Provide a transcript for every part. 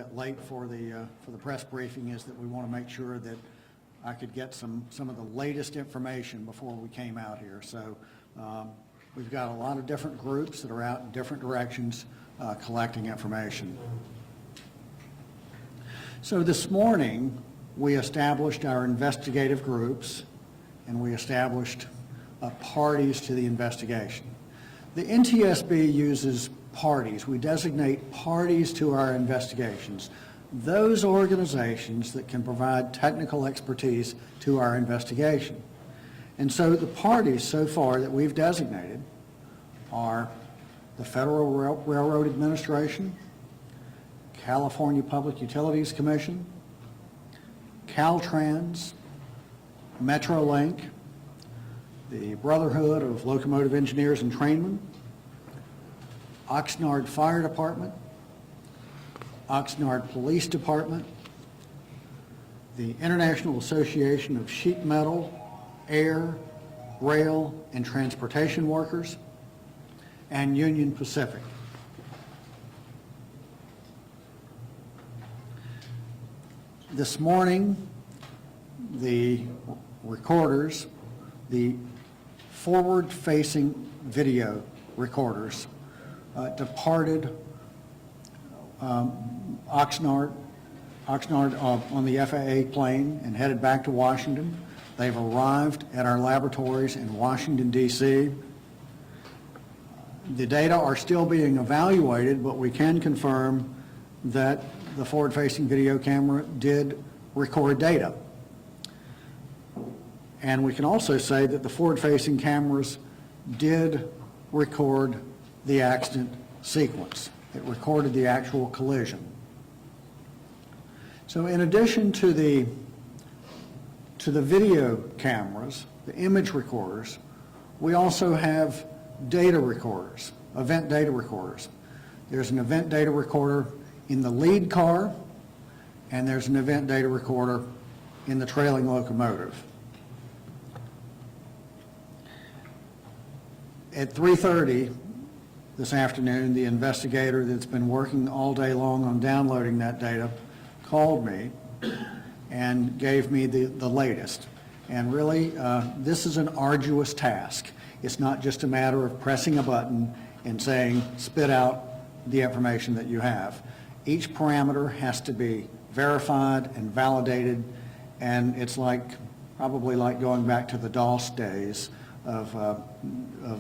bit late for the press briefing is that we want to make sure that I could get some of the latest information before we came out here. So we've got a lot of different groups that are out in different directions collecting information. So this morning we established our investigative groups and we established parties to the investigation. The NTSB uses parties. We designate parties to our investigations, those organizations that can provide technical expertise to our investigation. And so the parties so far that we've designated are the Federal Railroad Administration, California Public Utilities Commission, Caltrans, Metrolink, the Brotherhood of Locomotive Engineers and Trainmen, Oxnard Fire Department, Oxnard Police Department, the International Association of Sheet Metal, Air, Rail, and Transportation Workers, and Union Pacific. This morning, the recorders, the forward-facing video recorders, departed Oxnard on the FAA plane and headed back to Washington. They've arrived at our laboratories in Washington, D.C. The data are still being evaluated, but we can confirm that the forward-facing video camera did record data. And we can also say that the forward-facing cameras did record the accident sequence. It recorded the actual collision. So in addition to the video cameras, the image recorders, we also have data recorders, event data recorders. There's an event data recorder in the lead car, and there's an event data recorder in the trailing locomotive. At 3:30 this afternoon, the investigator that's been working all day long on downloading that data called me and gave me the latest. And really, this is an arduous task. It's not just a matter of pressing a button and saying, spit out the information that you have. Each parameter has to be verified and validated, and it's probably like going back to the DOS days of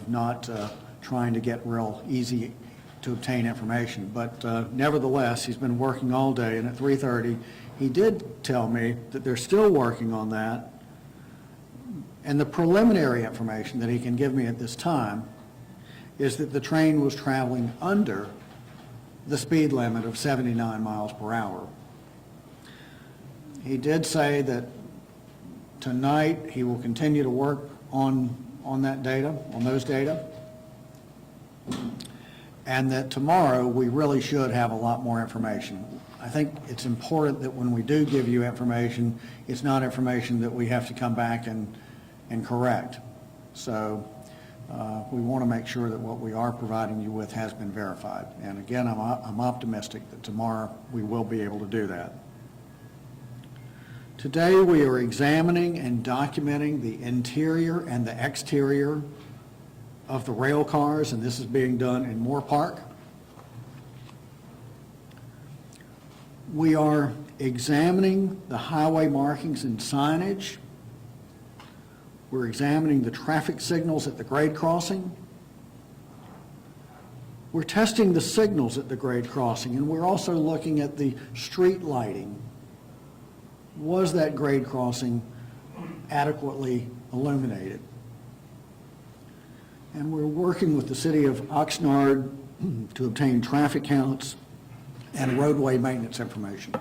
not trying to get real easy to obtain information. But nevertheless, he's been working all day, and at 3:30, he did tell me that they're still working on that, and the preliminary information that he can give me at this time is that the train was traveling under the speed limit of 79 miles per hour. He did say that tonight he will continue to work on that data, on those data, and that tomorrow we really should have a lot more information. I think it's important that when we do give you information, it's not information that we have to come back and correct. So we want to make sure that what we are providing you with has been verified. And again, I'm optimistic that tomorrow we will be able to do that. Today we are examining and documenting the interior and the exterior of the rail cars, and this is being done in Moore Park. We are examining the highway markings and signage. We're examining the traffic signals at the grade crossing. We're testing the signals at the grade crossing, and we're also looking at the street lighting. Was that grade crossing adequately illuminated? And we're working with the city of Oxnard to obtain traffic counts and roadway maintenance information.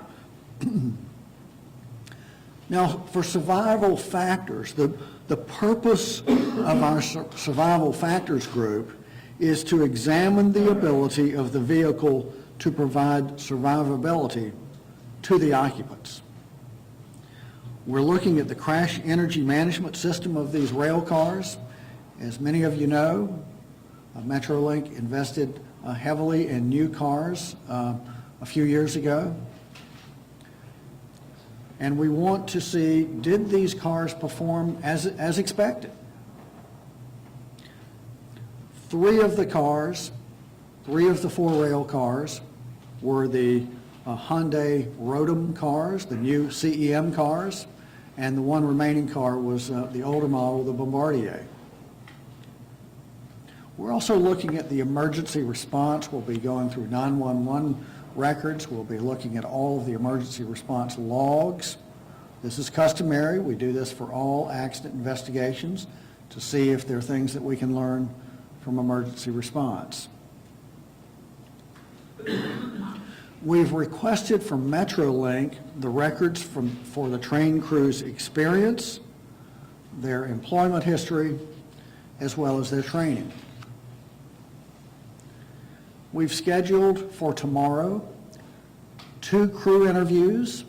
Now, for survival factors, the purpose of our survival factors group is to examine the ability of the vehicle to provide survivability to the occupants. We're looking at the crash energy management system of these rail cars. As many of you know, Metrolink invested heavily in new cars a few years ago. And we want to see, did these cars perform as expected? 3 of the cars, 3 of the 4 rail cars were the Hyundai Rotem cars, the new CEM cars, and the one remaining car was the older model, the Bombardier. We're also looking at the emergency response. We'll be going through 911 records. We'll be looking at all of the emergency response logs. This is customary. We do this for all accident investigations to see if there are things that we can learn from emergency response. We've requested from Metrolink the records for the train crew's experience, their employment history, as well as their training. We've scheduled for tomorrow 2 crew interviews.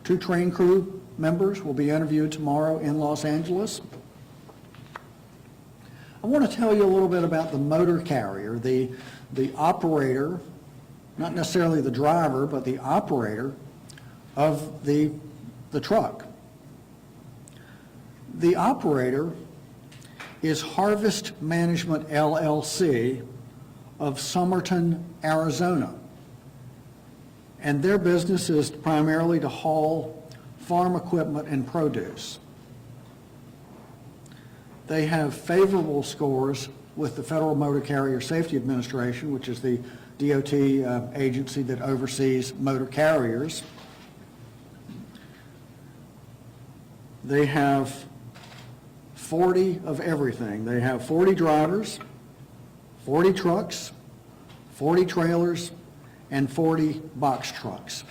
2 train crew members will be interviewed tomorrow in Los Angeles. I want to tell you a little bit about the motor carrier, the operator, not necessarily the driver, but the operator of the truck. The operator is Harvest Management LLC of Somerton, Arizona. And their business is primarily to haul farm equipment and produce. They have favorable scores with the Federal Motor Carrier Safety Administration, which is the DOT agency that oversees motor carriers. They have 40 of everything. They have 40 drivers, 40 trucks, 40 trailers, and 40 box trucks.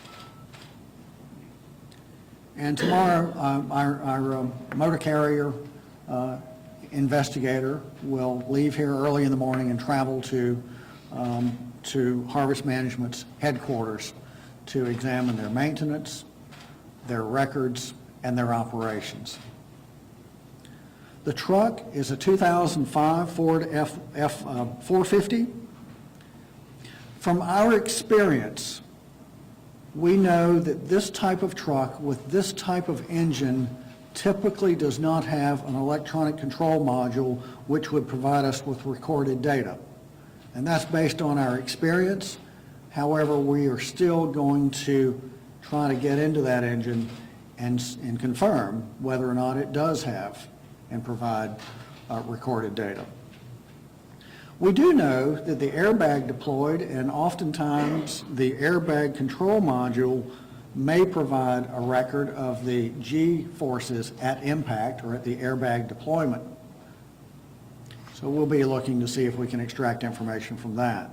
And tomorrow, our motor carrier investigator will leave here early in the morning and travel to Harvest Management's headquarters to examine their maintenance, their records, and their operations. The truck is a 2005 Ford F450. From our experience, we know that this type of truck with this type of engine typically does not have an electronic control module which would provide us with recorded data. And that's based on our experience. However, we are still going to try to get into that engine and confirm whether or not it does have and provide recorded data. We do know that the airbag deployed and oftentimes the airbag control module may provide a record of the G forces at impact or at the airbag deployment. So we'll be looking to see if we can extract information from that.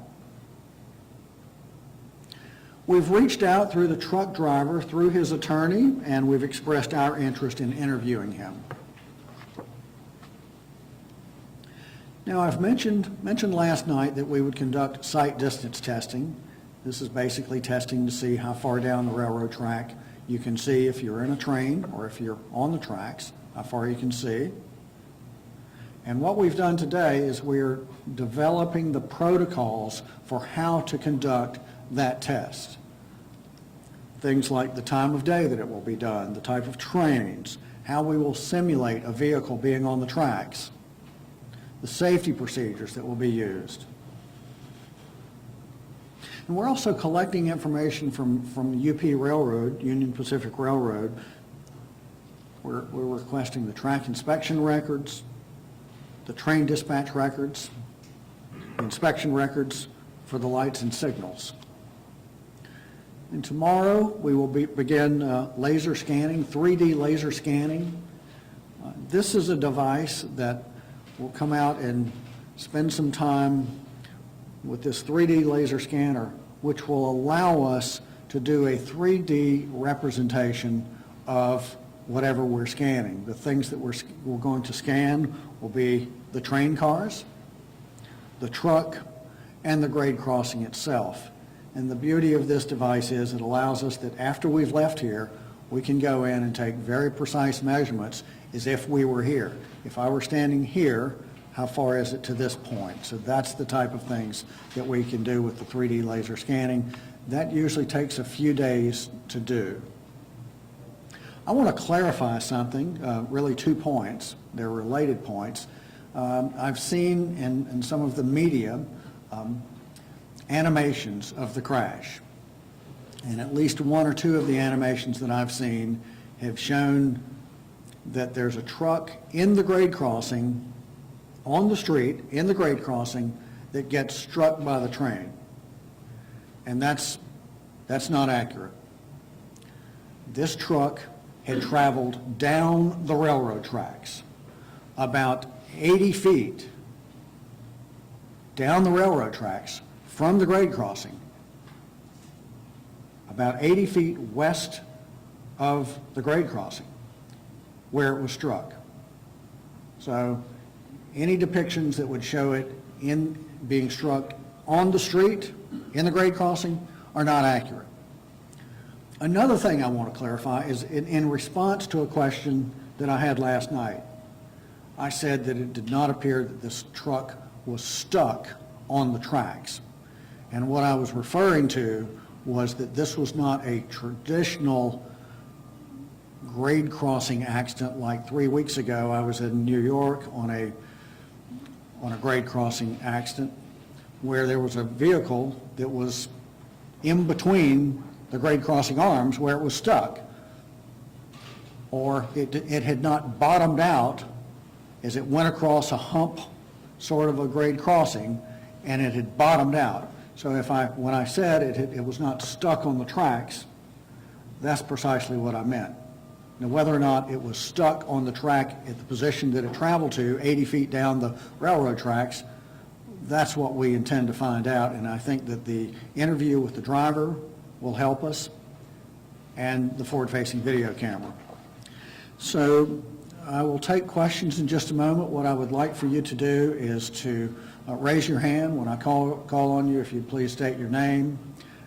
We've reached out through the truck driver, through his attorney, and we've expressed our interest in interviewing him. Now, I've mentioned last night that we would conduct sight distance testing. This is basically testing to see how far down the railroad track you can see if you're in a train or if you're on the tracks, how far you can see. And what we've done today is we're developing the protocols for how to conduct that test. Things like the time of day that it will be done, the type of trains, how we will simulate a vehicle being on the tracks, the safety procedures that will be used. And we're also collecting information from UP Railroad, Union Pacific Railroad. We're requesting the track inspection records, the train dispatch records, inspection records for the lights and signals. And tomorrow we will begin laser scanning, 3D laser scanning. This is a device that will come out and spend some time with this 3D laser scanner, which will allow us to do a 3D representation of whatever we're scanning. The things that we're going to scan will be the train cars, the truck, and the grade crossing itself. And the beauty of this device is it allows us that after we've left here, we can go in and take very precise measurements as if we were here. If I were standing here, how far is it to this point? So that's the type of things that we can do with the 3D laser scanning. that usually takes a few days to do. I want to clarify something, really 2 points. They're related points. I've seen in some of the media animations of the crash. And at least 1 or 2 of the animations that I've seen have shown that there's a truck in the grade crossing, on the street, in the grade crossing, that gets struck by the train. And that's not accurate. This truck had traveled down the railroad tracks about 80 feet down the railroad tracks from the grade crossing, about 80 feet west of the grade crossing, where it was struck. So any depictions that would show it in being struck on the street, in the grade crossing, are not accurate. Another thing I want to clarify is in response to a question that I had last night, I said that it did not appear that this truck was stuck on the tracks. And what I was referring to was that this was not a traditional grade crossing accident like 3 weeks ago. I was in New York on a grade crossing accident where there was a vehicle that was in between the grade crossing arms where it was stuck, or it had not bottomed out as it went across a hump, sort of a grade crossing, and it had bottomed out. So when I said it was not stuck on the tracks, that's precisely what I meant. Now, whether or not it was stuck on the track at the position that it traveled to, 80 feet down the railroad tracks, that's what we intend to find out. And I think that the interview with the driver will help us, and the forward-facing video camera. So I will take questions in just a moment. What I would like for you to do is to raise your hand when I call on you. If you'd please state your name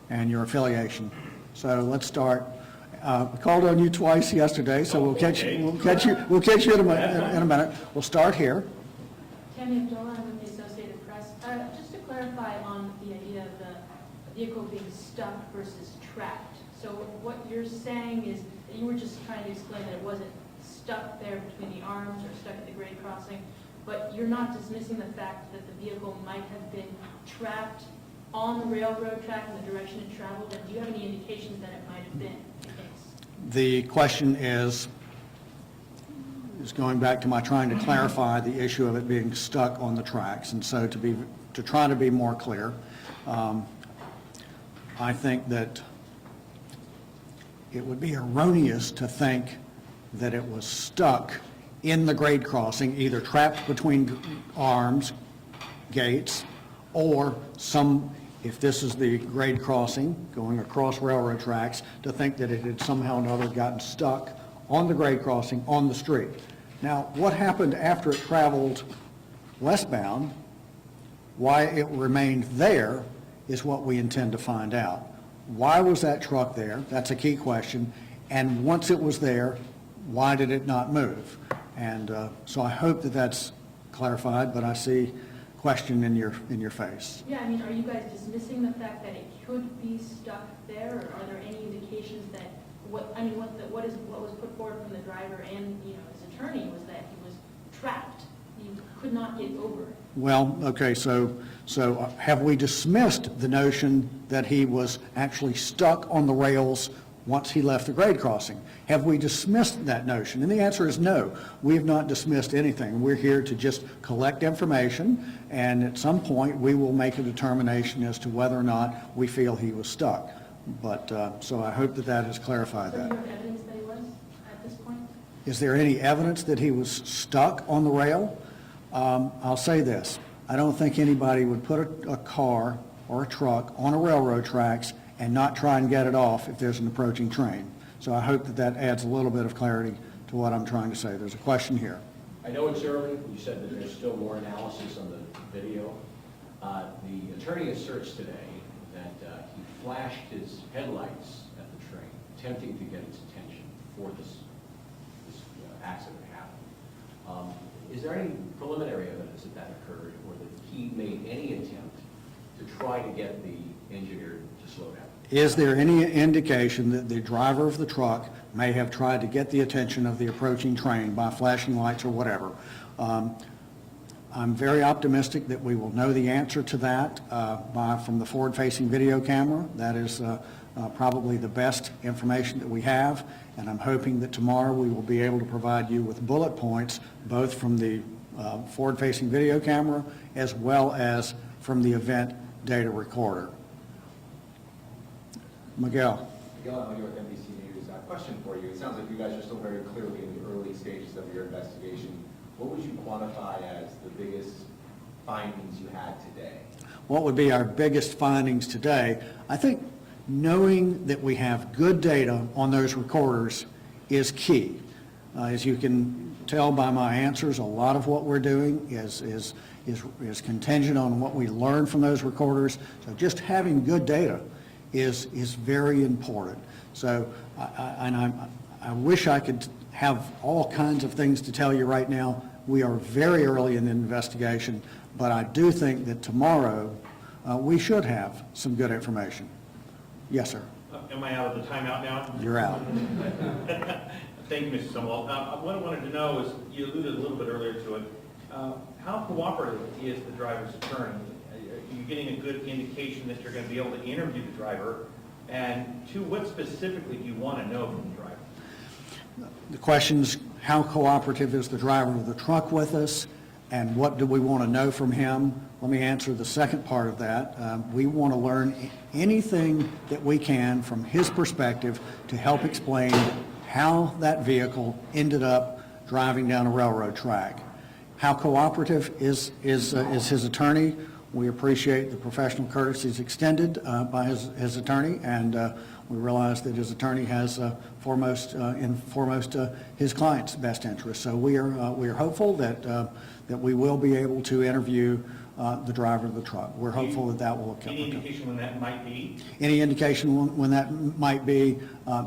and your affiliation. So let's start. We called on you twice yesterday, so we'll catch you in a minute. We'll start here. Tammy Abdullah, I'm with the Associated Press. Just to clarify on the idea of the vehicle being stuck versus trapped. So what you're saying is that you were just trying to explain that it wasn't stuck there between the arms or stuck at the grade crossing, but you're not dismissing the fact that the vehicle might have been trapped on the railroad track in the direction it traveled, and do you have any indications that it might have been the case? The question is going back to my trying to clarify the issue of it being stuck on the tracks. And so to try to be more clear, I think that it would be erroneous to think that it was stuck in the grade crossing, either trapped between arms, gates, or if this is the grade crossing going across railroad tracks, to think that it had somehow or another gotten stuck on the grade crossing on the street. Now, what happened after it traveled westbound, why it remained there, is what we intend to find out. Why was that truck there? That's a key question. And once it was there, why did it not move? And so I hope that that's clarified, but I see question in your face. Yeah, I mean, are you guys dismissing the fact that it could be stuck there, or are there any indications that what was put forward from the driver and his attorney was that he was trapped, he could not get over it? Well, okay, so have we dismissed the notion that he was actually stuck on the rails once he left the grade crossing? Have we dismissed that notion? And the answer is no. We have not dismissed anything. We're here to just collect information, and at some point we will make a determination as to whether or not we feel he was stuck. But so I hope that has clarified that. So do you have evidence that he was at this point? Is there any evidence that he was stuck on the rail? I'll say this. I don't think anybody would put a car or a truck on a railroad tracks and not try and get it off if there's an approaching train. So I hope that adds a little bit of clarity to what I'm trying to say. There's a question here. I know it's early. You said that there's still more analysis on the video. The attorney asserts today that he flashed his headlights at the train, attempting to get its attention before this accident happened. Is there any preliminary evidence that occurred, or that he made any attempt to try to get the engineer to slow down? Is there any indication that the driver of the truck may have tried to get the attention of the approaching train by flashing lights or whatever? I'm very optimistic that we will know the answer to that from the forward-facing video camera. That is probably the best information that we have, and I'm hoping that tomorrow we will be able to provide you with bullet points, both from the forward-facing video camera as well as from the event data recorder. Miguel. Miguel, I know you're with NBC News. Question for you. It sounds like you guys are still very clearly in the early stages of your investigation. What would you quantify as the biggest findings you had today? What would be our biggest findings today? I think knowing that we have good data on those recorders is key. As you can tell by my answers, a lot of what we're doing is contingent on what we learn from those recorders. So just having good data is very important. So I wish I could have all kinds of things to tell you right now. We are very early in the investigation, but I do think that tomorrow we should have some good information. Yes, sir. Am I out of the timeout now? You're out. Thank you, Mr. Sumwell. What I wanted to know is, you alluded a little bit earlier to it, how cooperative is the driver's attorney? Are you getting a good indication that you're going to be able to interview the driver? And two, what specifically do you want to know from the driver? The question's how cooperative is the driver of the truck with us, and what do we want to know from him? Let me answer the second part of that. We want to learn anything that we can from his perspective to help explain how that vehicle ended up driving down a railroad track. How cooperative is his attorney? We appreciate the professional courtesies extended by his attorney, and we realize that his attorney has foremost his client's best interest. So we are hopeful that we will be able to interview the driver of the truck. We're hopeful that will come. Any indication when that might be? Any indication when that might be?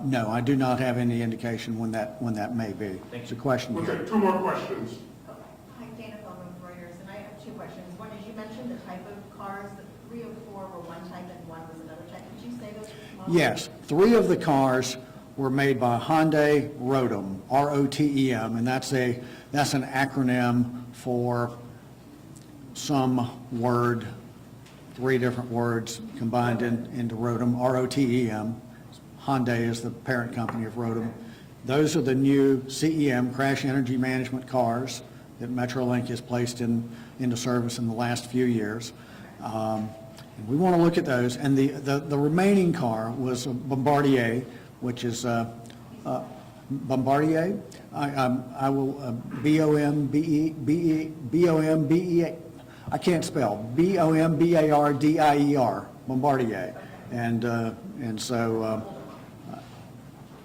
No, I do not have any indication when that may be. It's a question. We'll take two more questions. Hi, Dana Feldman from Reuters, and I have two questions. One is, you mentioned the type of cars, that 3 of 4 were one type and one was another type. Did you say those models? Yes, 3 of the cars were made by Hyundai Rotem, R-O-T-E-M, and that's an acronym for some word, 3 different words combined into Rotem, R-O-T-E-M. Hyundai is the parent company of Rotem. Those are the new CEM, Crash Energy Management cars, that Metrolink has placed into service in the last few years. And we want to look at those. And the remaining car was a Bombardier, which is Bombardier. I will B-O-M-B-E, I can't spell, B-O-M-B-A-R-D-I-E-R, Bombardier. And so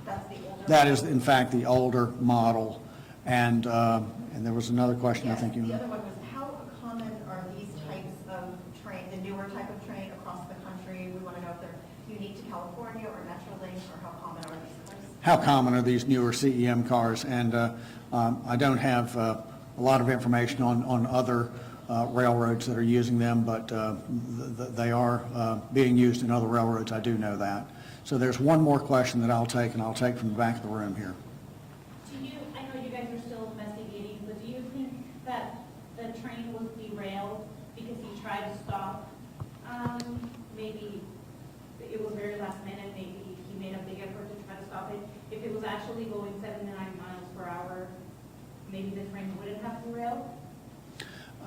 That's the older that is, in fact, the older model. And there was another question, I Yes, think you... the other one was, how common are these types of train, the newer type of train across the country? We want to know if they're unique to California or Metrolink, or how common are these cars? How common are these newer CEM cars? And I don't have a lot of information on other railroads that are using them, but they are being used in other railroads. I do know that. So there's one more question that I'll take, and I'll take from the back of the room here. I know you guys are still investigating, but do you think that the train was derailed because he tried to stop? Maybe it was very last minute, maybe he made a big effort to try to stop it. If it was actually going 79 miles per hour, maybe the train wouldn't have derailed?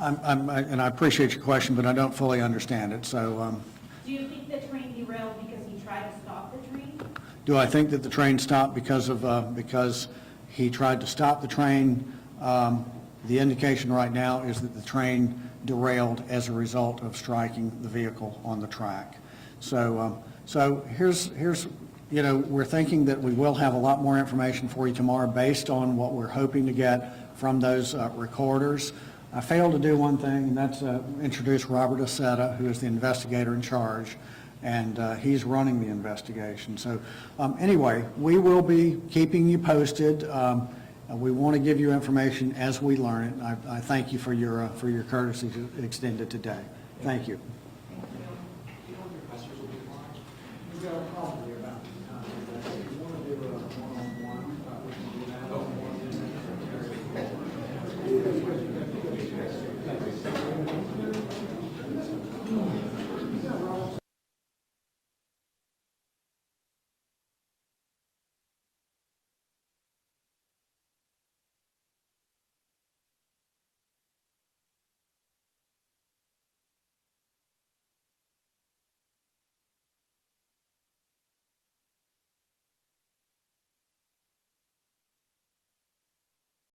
And I appreciate your question, but I don't fully understand it. So Do you think the train derailed because he tried to stop the train? do I think that the train stopped because he tried to stop the train? The indication right now is that the train derailed as a result of striking the vehicle on the track. So here's we're thinking that we will have a lot more information for you tomorrow based on what we're hoping to get from those recorders. I failed to do one thing, and that's introduce Robert Aceta, who is the investigator in charge, and he's running the investigation. So anyway, we will be keeping you posted. We want to give you information as we learn it. I thank you for your courtesy extended today. Thank you.